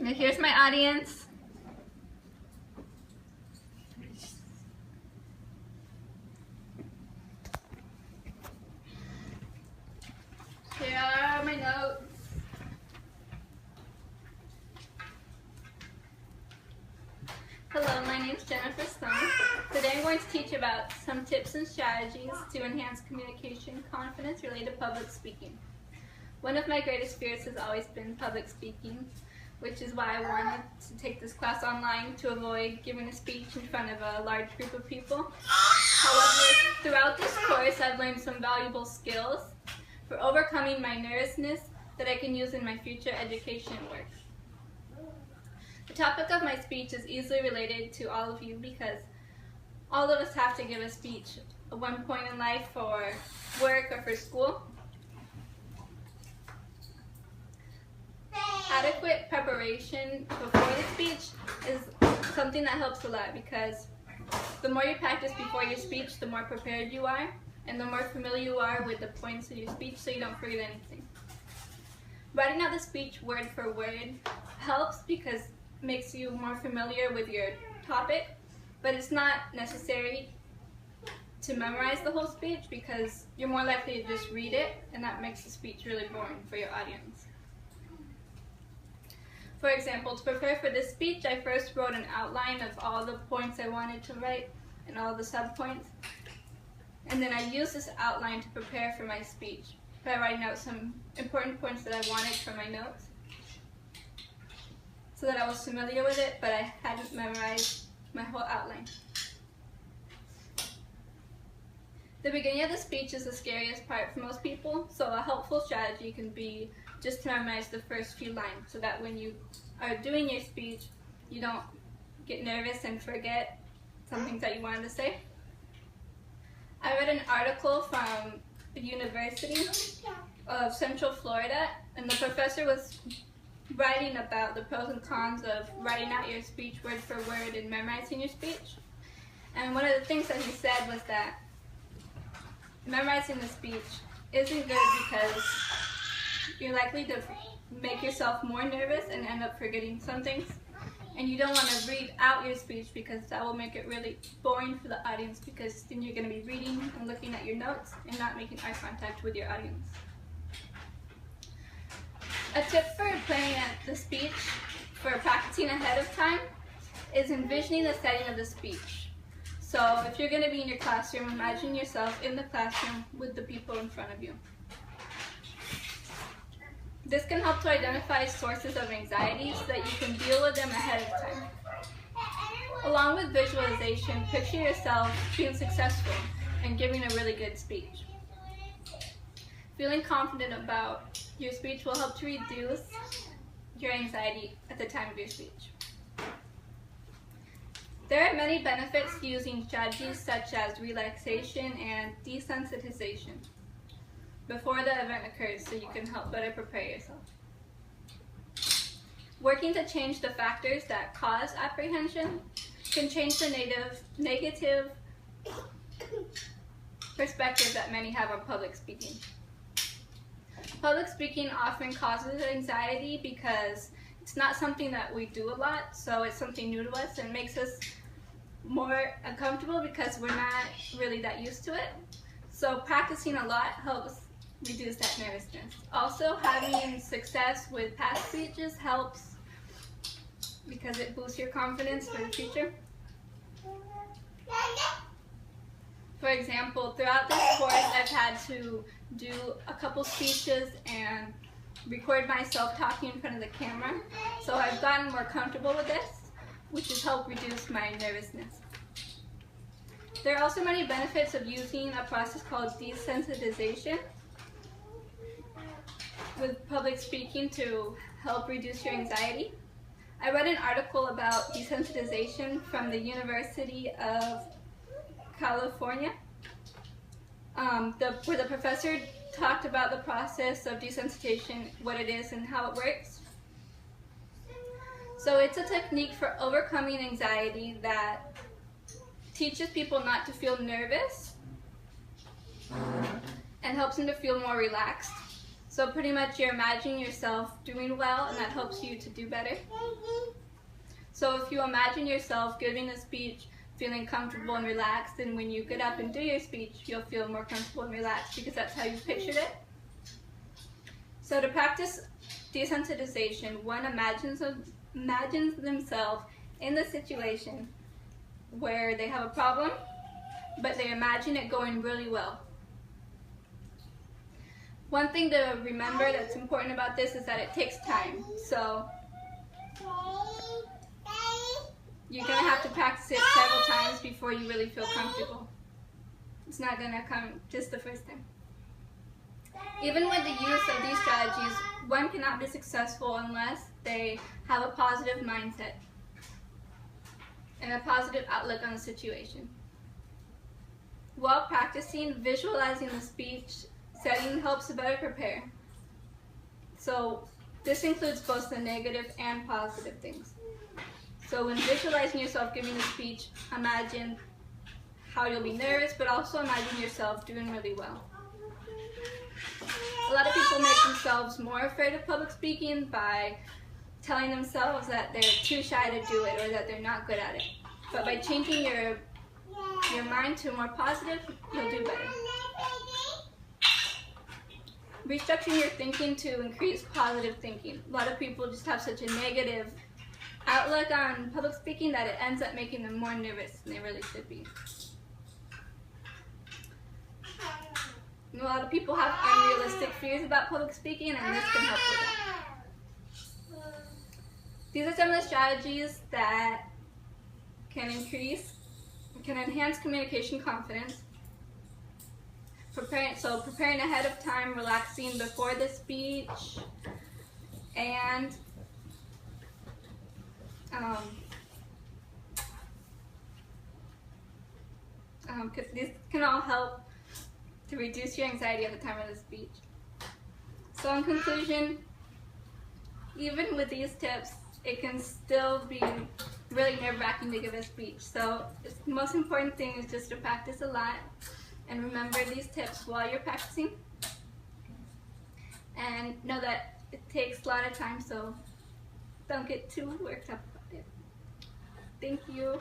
Now here's my audience. Here are my notes. Hello, my name is Jennifer Stone. Today I'm going to teach about some tips and strategies to enhance communication confidence related to public speaking. One of my greatest fears has always been public speaking, which is why I wanted to take this class online to avoid giving a speech in front of a large group of people. However, throughout this course I've learned some valuable skills for overcoming my nervousness that I can use in my future education work. The topic of my speech is easily related to all of you because all of us have to give a speech at one point in life for work or for school. Adequate preparation before the speech is something that helps a lot because the more you practice before your speech, the more prepared you are and the more familiar you are with the points of your speech so you don't forget anything. Writing out the speech word for word helps because it makes you more familiar with your topic, but it's not necessary to memorize the whole speech because you're more likely to just read it, and that makes the speech really boring for your audience. For example, to prepare for this speech, I first wrote an outline of all the points I wanted to write and all the subpoints. And then I used this outline to prepare for my speech by writing out some important points that I wanted for my notes so that I was familiar with it, but I hadn't memorized my whole outline. The beginning of the speech is the scariest part for most people, so a helpful strategy can be just to memorize the first few lines so that when you are doing your speech, you don't get nervous and forget some things that you wanted to say. I read an article from the University of Central Florida, and the professor was writing about the pros and cons of writing out your speech word for word and memorizing your speech. And one of the things that he said was that memorizing the speech isn't good because you're likely to make yourself more nervous and end up forgetting some things. And you don't want to read out your speech because that will make it really boring for the audience because then you're going to be reading and looking at your notes and not making eye contact with your audience. A tip for planning the speech for practicing ahead of time is envisioning the setting of the speech. So if you're going to be in your classroom, imagine yourself in the classroom with the people in front of you. This can help to identify sources of anxiety so that you can deal with them ahead of time. Along with visualization, picture yourself being successful and giving a really good speech. Feeling confident about your speech will help to reduce your anxiety at the time of your speech. There are many benefits to using strategies such as relaxation and desensitization before the event occurs so you can help better prepare yourself. Working to change the factors that cause apprehension can change the negative perspective that many have on public speaking. Public speaking often causes anxiety because it's not something that we do a lot, so it's something new to us and makes us more uncomfortable because we're not really that used to it. So practicing a lot helps reduce that nervousness. Also, having success with past speeches helps because it boosts your confidence for the future. For example, throughout this course, I've had to do a couple speeches and record myself talking in front of the camera. So I've gotten more comfortable with this, which has helped reduce my nervousness. There are also many benefits of using a process called desensitization with public speaking to help reduce your anxiety. I read an article about desensitization from the University of California, where the professor talked about the process of desensitization, what it is and how it works. So it's a technique for overcoming anxiety that teaches people not to feel nervous and helps them to feel more relaxed. So pretty much you're imagining yourself doing well, and that helps you to do better. So if you imagine yourself giving a speech feeling comfortable and relaxed, then when you get up and do your speech, you'll feel more comfortable and relaxed because that's how you pictured it. So to practice desensitization, one imagines themselves in the situation where they have a problem, but they imagine it going really well. One thing to remember that's important about this is that it takes time. So you're going to have to practice it several times before you really feel comfortable. It's not going to come just the first time. Even with the use of these strategies, one cannot be successful unless they have a positive mindset and a positive outlook on the situation. While practicing, visualizing the speech setting helps to better prepare. So this includes both the negative and positive things. So when visualizing yourself giving a speech, imagine how you'll be nervous, but also imagine yourself doing really well. A lot of people make themselves more afraid of public speaking by telling themselves that they're too shy to do it or that they're not good at it. But by changing your mind to more positive, you'll do better. Restructuring your thinking to increase positive thinking. A lot of people just have such a negative outlook on public speaking that it ends up making them more nervous than they really should be. A lot of people have unrealistic fears about public speaking, and this can help with that. These are some of the strategies that can enhance communication confidence. Preparing ahead of time, relaxing before the speech, and these can all help to reduce your anxiety at the time of the speech. So in conclusion, even with these tips, it can still be really nerve-wracking to give a speech. So the most important thing is just to practice a lot and remember these tips while you're practicing. And know that it takes a lot of time, so don't get too worked up about it. Thank you.